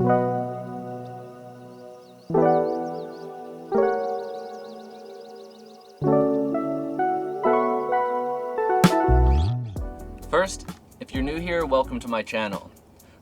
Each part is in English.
First, if you're new here, welcome to my channel.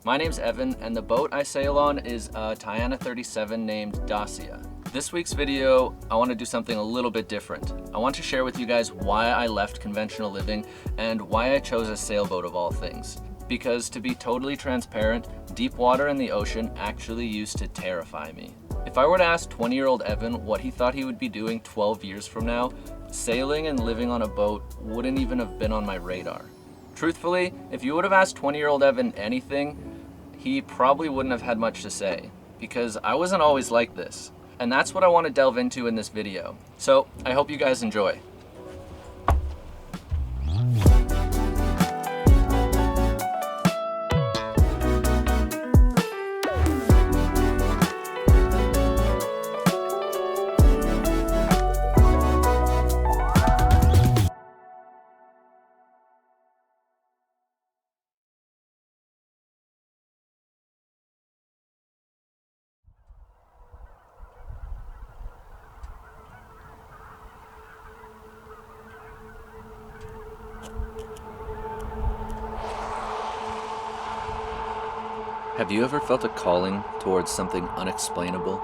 My name's Evan, and the boat I sail on is a Tiana 37 named Dacia. This week's video, I want to do something a little bit different. I want to share with you guys why I left conventional living and why I chose a sailboat of all things. Because to be totally transparent, deep water in the ocean actually used to terrify me. If I were to ask 20-year-old Evan what he thought he would be doing 12 years from now, sailing and living on a boat wouldn't even have been on my radar. Truthfully, if you would have asked 20-year-old Evan anything, he probably wouldn't have had much to say, because I wasn't always like this. And that's what I want to delve into in this video. So I hope you guys enjoy. Have you ever felt a calling towards something unexplainable?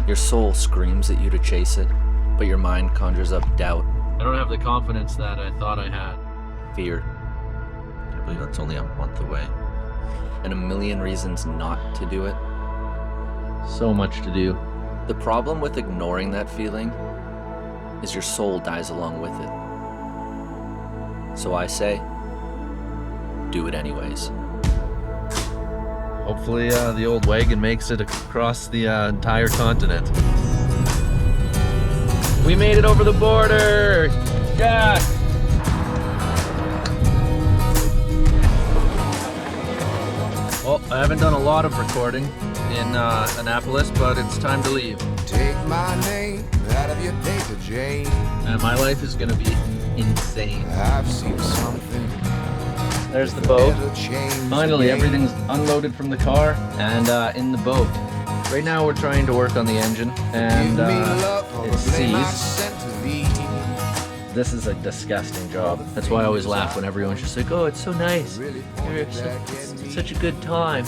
Your soul screams at you to chase it, but your mind conjures up doubt. I don't have the confidence that I thought I had. Fear. I can't believe that's only a month away. And a million reasons not to do it. So much to do. The problem with ignoring that feeling is your soul dies along with it. So I say, do it anyways. Hopefully the old wagon makes it across the entire continent. We made it over the border! Yeah! Well, I haven't done a lot of recording in Annapolis, but it's time to leave. Take my name out of your paper, Jane. And my life is gonna be insane. I've seen something. There's the boat. Finally, everything's unloaded from the car and in the boat. Right now we're trying to work on the engine and it seized. This is a disgusting job. That's why I always laugh when everyone's just like, oh, it's so nice. It's such a good time.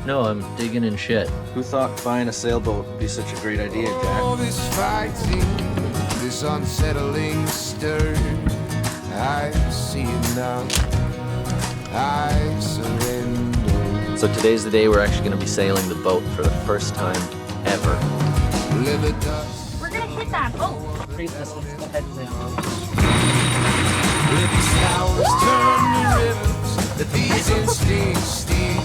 No, I'm digging in shit. Who thought buying a sailboat would be such a great idea, Jack? All this fighting, this unsettling stir, I see it now. I surrender. So today's the day we're actually going to be sailing the boat for the first time ever. Live the dust. We're gonna hit that boat. Let the flowers turn to rivers, let these instincts steal.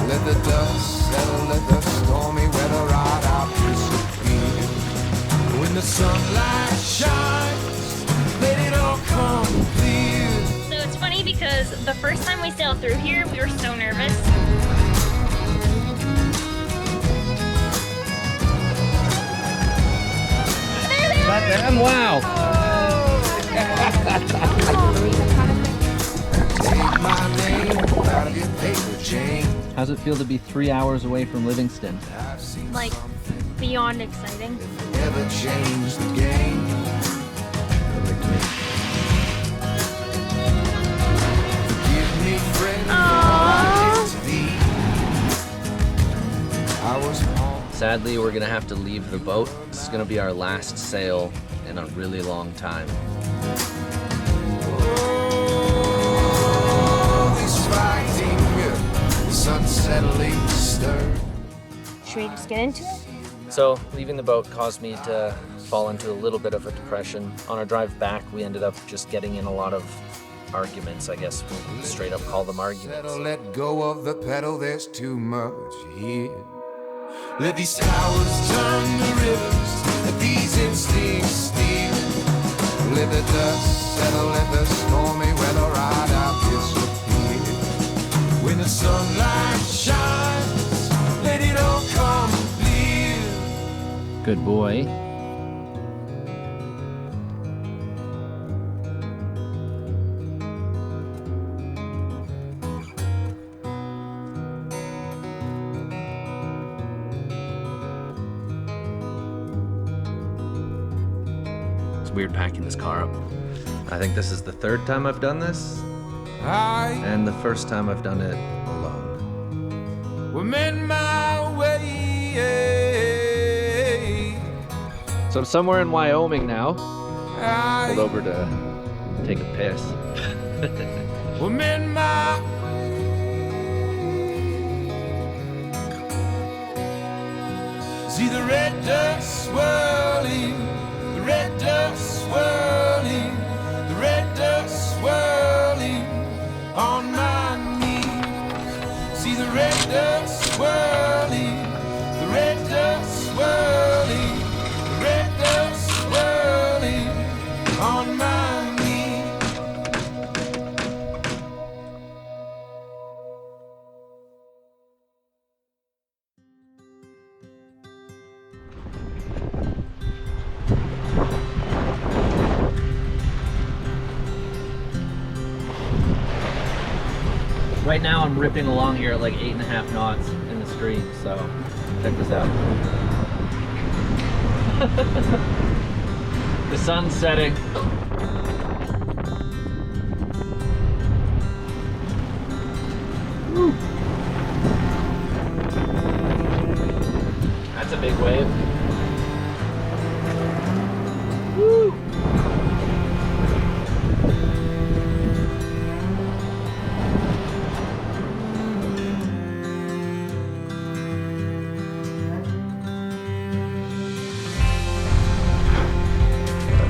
Let the dust settle, let the stormy weather ride out disappear. When the sunlight shines, let it all come clear. So it's funny because the first time we sailed through here, we were so nervous. Damn, wow! Take my name out of your paper, Jane. How's it feel to be 3 hours away from Livingston? I've seen Like, beyond exciting. never change the game. Forgive me, friend, for all I did to thee. I was home. Sadly, we're gonna have to leave the boat. This is gonna be our last sail in a really long time. Oh, this fighting, this unsettling stir. Should we just get into it? So leaving the boat caused me to fall into a little bit of a depression. On our drive back, we ended up just getting in a lot of arguments, I guess we'll straight up call them arguments. Settle, let go of the pedal, there's too much here. Let these towers turn to rivers, let these instincts steal. Let the dust settle, let the stormy weather ride out disappear. When the sunlight shines, let it all come clear. Good boy. weird packing this car up. I think this is the third time I've done this, and the first time I've done it alone. I'm in my way. So I'm somewhere in Wyoming now. Pulled over to take a piss. I'm in my see the red dust swirling, the red dust swirling, the red dust swirling on my knees. See the red dust swirling, the red dust swirling, the red dust swirling on my knees. Right now I'm ripping along here at like 8.5 knots in the stream, so check this out. The sun's setting. Woo. That's a big wave. Woo.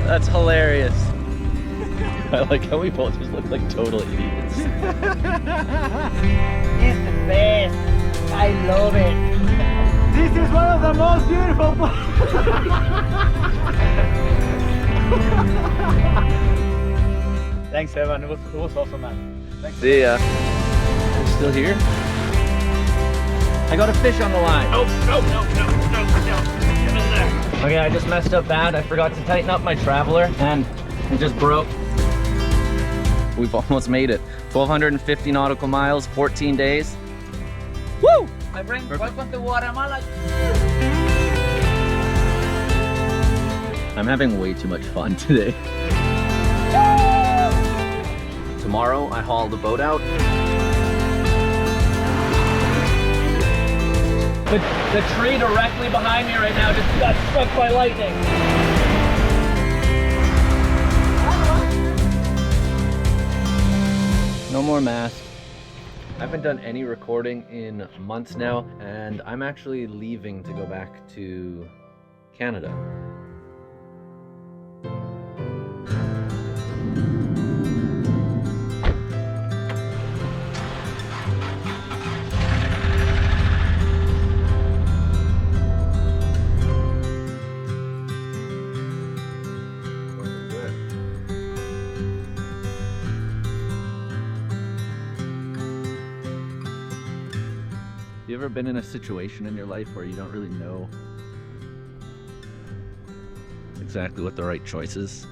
That's hilarious. I like how we both just look like total idiots. It's the best. I love it. This is one of the most beautiful Thanks, Evan. It was awesome, man. Thanks. See ya. You're still here? I got a fish on the line. No. Okay, I just messed up bad. I forgot to tighten up my traveler and it just broke. We've almost made it. 1,250 nautical miles, 14 days. Woo! My friend, welcome to Guatemala. I'm having way too much fun today. Tomorrow I haul the boat out. The tree directly behind me right now just got struck by lightning. No more mask. I haven't done any recording in months now, and I'm actually leaving to go back to Canada. You ever been in a situation in your life where you don't really know exactly what the right choice is?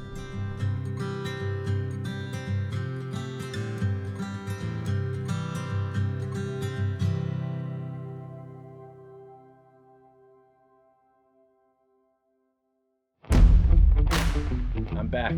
I'm back.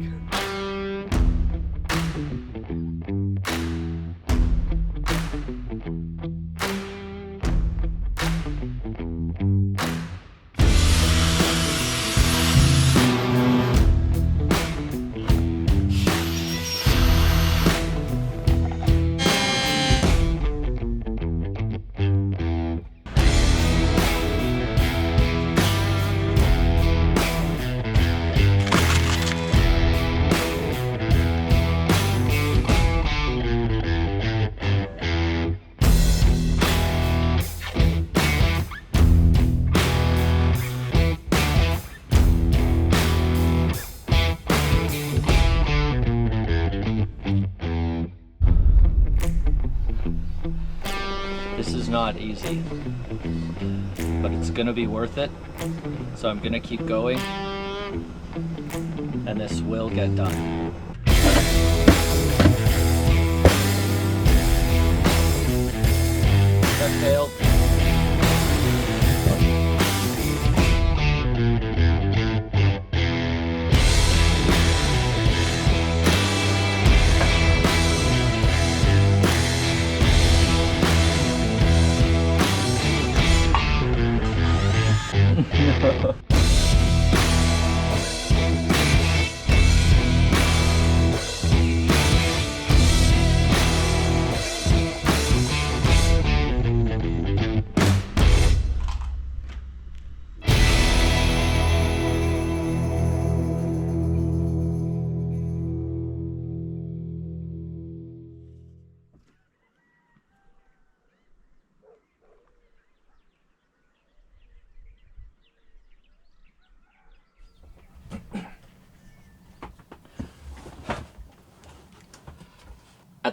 This is not easy, but it's gonna be worth it. So I'm gonna keep going, and this will get done. That failed.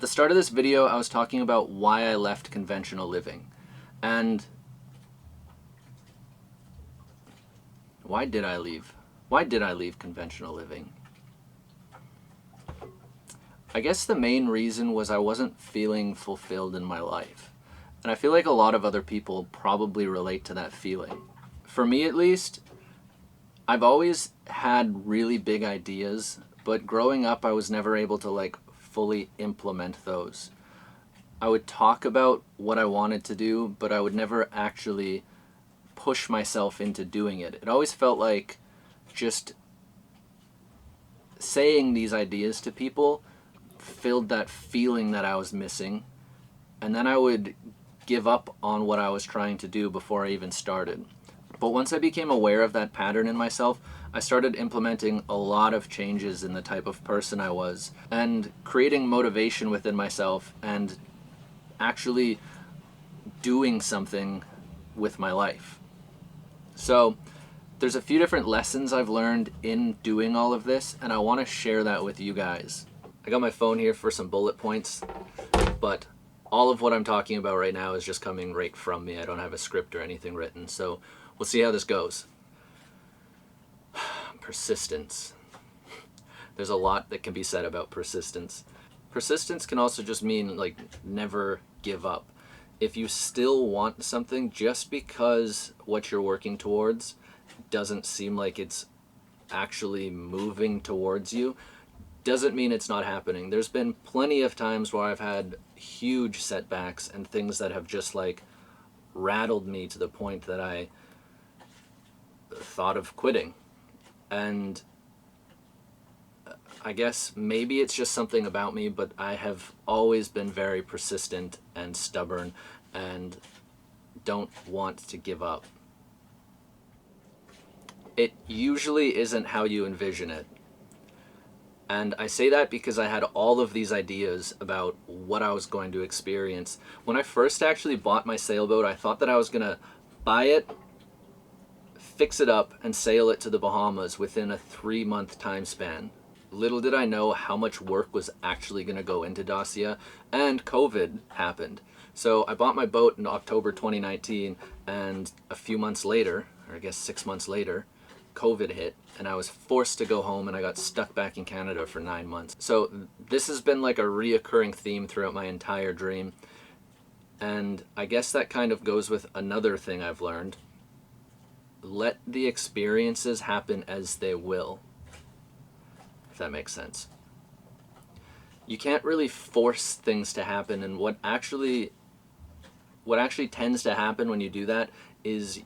At the start of this video, I was talking about why I left conventional living. And why did I leave? Why did I leave conventional living? I guess the main reason was I wasn't feeling fulfilled in my life. And I feel like a lot of other people probably relate to that feeling. For me at least, I've always had really big ideas, but growing up I was never able to fully implement those. I would talk about what I wanted to do, but I would never actually push myself into doing it. It always felt like just saying these ideas to people filled that feeling that I was missing, and then I would give up on what I was trying to do before I even started. But once I became aware of that pattern in myself, I started implementing a lot of changes in the type of person I was, and creating motivation within myself, and actually doing something with my life. So there's a few different lessons I've learned in doing all of this, and I want to share that with you guys. I got my phone here for some bullet points, but all of what I'm talking about right now is just coming right from me. I don't have a script or anything written, so we'll see how this goes. Persistence. There's a lot that can be said about persistence. Persistence can also just mean never give up. If you still want something, just because what you're working towards doesn't seem like it's actually moving towards you, doesn't mean it's not happening. There's been plenty of times where I've had huge setbacks and things that have just rattled me to the point that I thought of quitting. And I guess maybe it's just something about me, but I have always been very persistent and stubborn and don't want to give up. It usually isn't how you envision it. And I say that because I had all of these ideas about what I was going to experience. When I first actually bought my sailboat, I thought that I was going to buy it, fix it up, and sail it to the Bahamas within a 3-month time span. Little did I know how much work was actually going to go into Dacia, and COVID happened. So I bought my boat in October 2019, and a few months later, or I guess 6 months later, COVID hit, and I was forced to go home, and I got stuck back in Canada for 9 months. So this has been a reoccurring theme throughout my entire dream, and I guess that kind of goes with another thing I've learned. Let the experiences happen as they will, if that makes sense. You can't really force things to happen, and what actually tends to happen when you do that is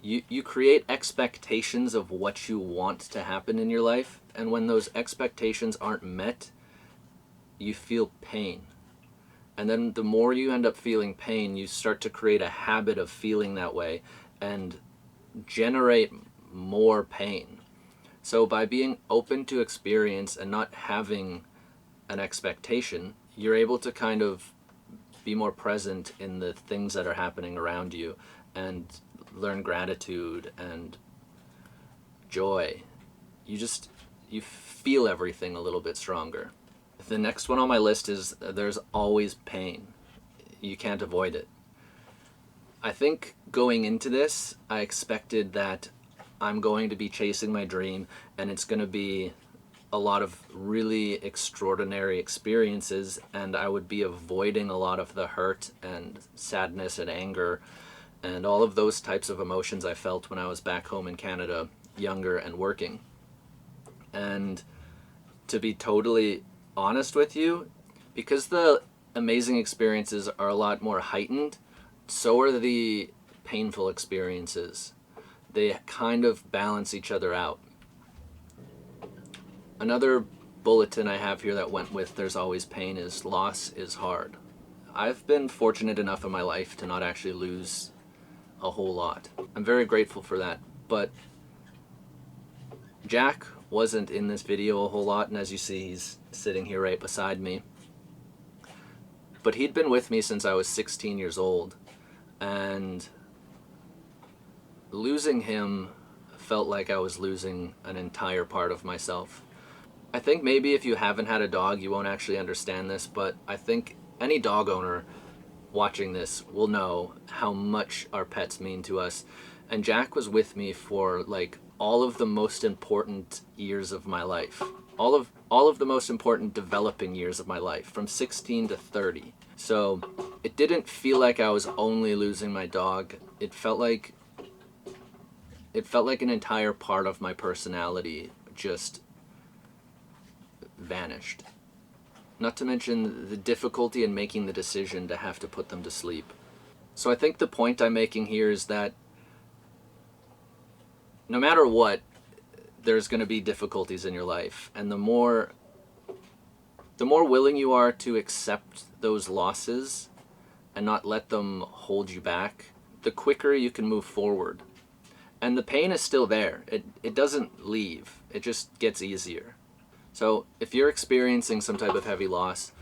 you create expectations of what you want to happen in your life, and when those expectations aren't met, you feel pain. And then the more you end up feeling pain, you start to create a habit of feeling that way and generate more pain. So by being open to experience and not having an expectation, you're able to kind of be more present in the things that are happening around you and learn gratitude and joy. You feel everything a little bit stronger. The next one on my list is there's always pain. You can't avoid it. I think going into this, I expected that I'm going to be chasing my dream, and it's going to be a lot of really extraordinary experiences, and I would be avoiding a lot of the hurt and sadness and anger and all of those types of emotions I felt when I was back home in Canada, younger and working. And to be totally honest with you, because the amazing experiences are a lot more heightened, so are the painful experiences. They kind of balance each other out. Another bulletin I have here that went with there's always pain is loss is hard. I've been fortunate enough in my life to not actually lose a whole lot. I'm very grateful for that, but Jack wasn't in this video a whole lot, and as you see, he's sitting here right beside me. But he'd been with me since I was 16 years old, and losing him felt like I was losing an entire part of myself. I think maybe if you haven't had a dog, you won't actually understand this, but I think any dog owner watching this will know how much our pets mean to us. And Jack was with me for like all of the most important years of my life. All of the most important developing years of my life, from 16 to 30. So it didn't feel like I was only losing my dog. It felt like an entire part of my personality just vanished. Not to mention the difficulty in making the decision to have to put them to sleep. So I think the point I'm making here is that no matter what, there's going to be difficulties in your life, and the more willing you are to accept those losses and not let them hold you back, the quicker you can move forward. And the pain is still there. It doesn't leave. It just gets easier. So if you're experiencing some type of heavy loss,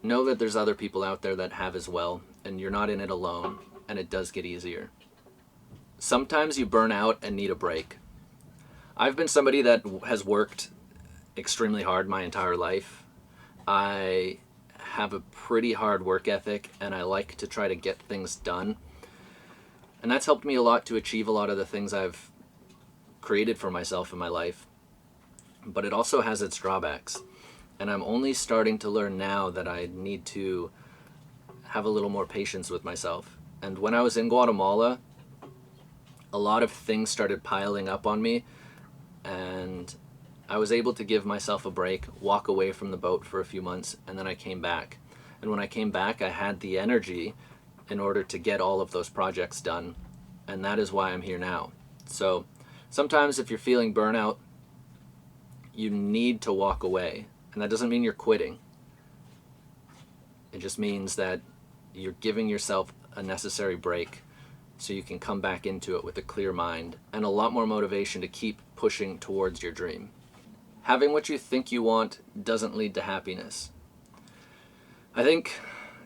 know that there's other people out there that have as well, and you're not in it alone, and it does get easier. Sometimes you burn out and need a break. I've been somebody that has worked extremely hard my entire life. I have a pretty hard work ethic, and I like to try to get things done. And that's helped me a lot to achieve a lot of the things I've created for myself in my life. But it also has its drawbacks. And I'm only starting to learn now that I need to have a little more patience with myself. And when I was in Guatemala, a lot of things started piling up on me, and I was able to give myself a break, walk away from the boat for a few months, and then I came back. And when I came back, I had the energy in order to get all of those projects done, and that is why I'm here now. So sometimes if you're feeling burnout, you need to walk away, and that doesn't mean you're quitting. It just means that you're giving yourself a necessary break so you can come back into it with a clear mind and a lot more motivation to keep pushing towards your dream. Having what you think you want doesn't lead to happiness. I think,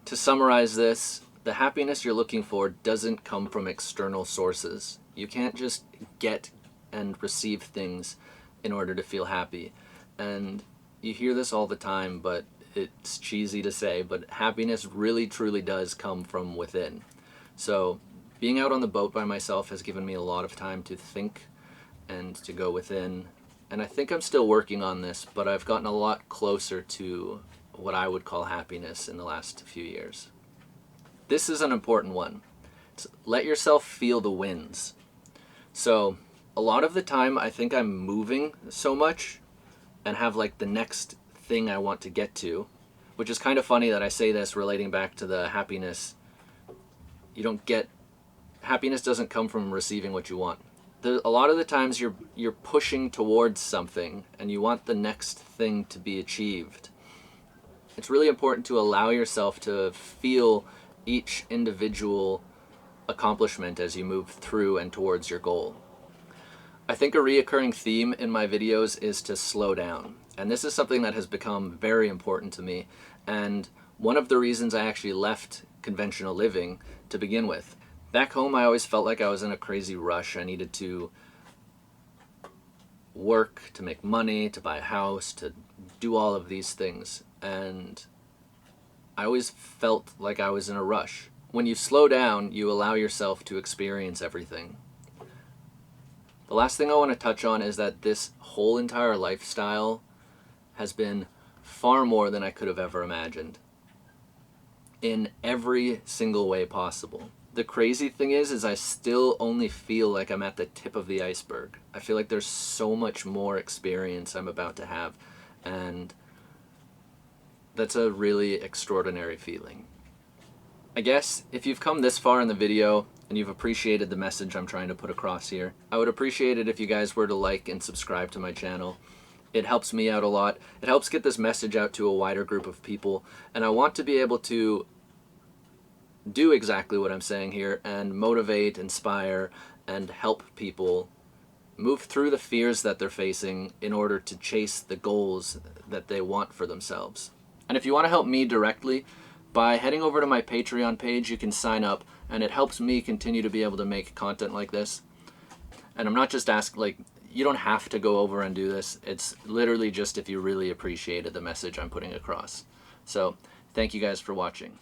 to summarize this, the happiness you're looking for doesn't come from external sources. You can't just get and receive things in order to feel happy. And you hear this all the time, but it's cheesy to say, but happiness really truly does come from within. So being out on the boat by myself has given me a lot of time to think and to go within. And I think I'm still working on this, but I've gotten a lot closer to what I would call happiness in the last few years. This is an important one. Let yourself feel the winds. So a lot of the time I think I'm moving so much and have like the next thing I want to get to, which is kind of funny that I say this relating back to the happiness. Happiness doesn't come from receiving what you want. A lot of the times you're pushing towards something and you want the next thing to be achieved. It's really important to allow yourself to feel each individual accomplishment as you move through and towards your goal. I think a reoccurring theme in my videos is to slow down. And this is something that has become very important to me, and one of the reasons I actually left conventional living to begin with. Back home, I always felt like I was in a crazy rush. I needed to work, to make money, to buy a house, to do all of these things. And I always felt like I was in a rush. When you slow down, you allow yourself to experience everything. The last thing I want to touch on is that this whole entire lifestyle has been far more than I could have ever imagined, in every single way possible. The crazy thing is I still only feel like I'm at the tip of the iceberg. I feel like there's so much more experience I'm about to have, and that's a really extraordinary feeling. I guess if you've come this far in the video and you've appreciated the message I'm trying to put across here, I would appreciate it if you guys were to like and subscribe to my channel. It helps me out a lot. It helps get this message out to a wider group of people, and I want to be able to do exactly what I'm saying here and motivate, inspire, and help people move through the fears that they're facing in order to chase the goals that they want for themselves. And if you want to help me directly, by heading over to my Patreon page, you can sign up, and it helps me continue to be able to make content like this. And I'm not just asking, like, You don't have to go over and do this. It's literally just if you really appreciated the message I'm putting across. So thank you guys for watching.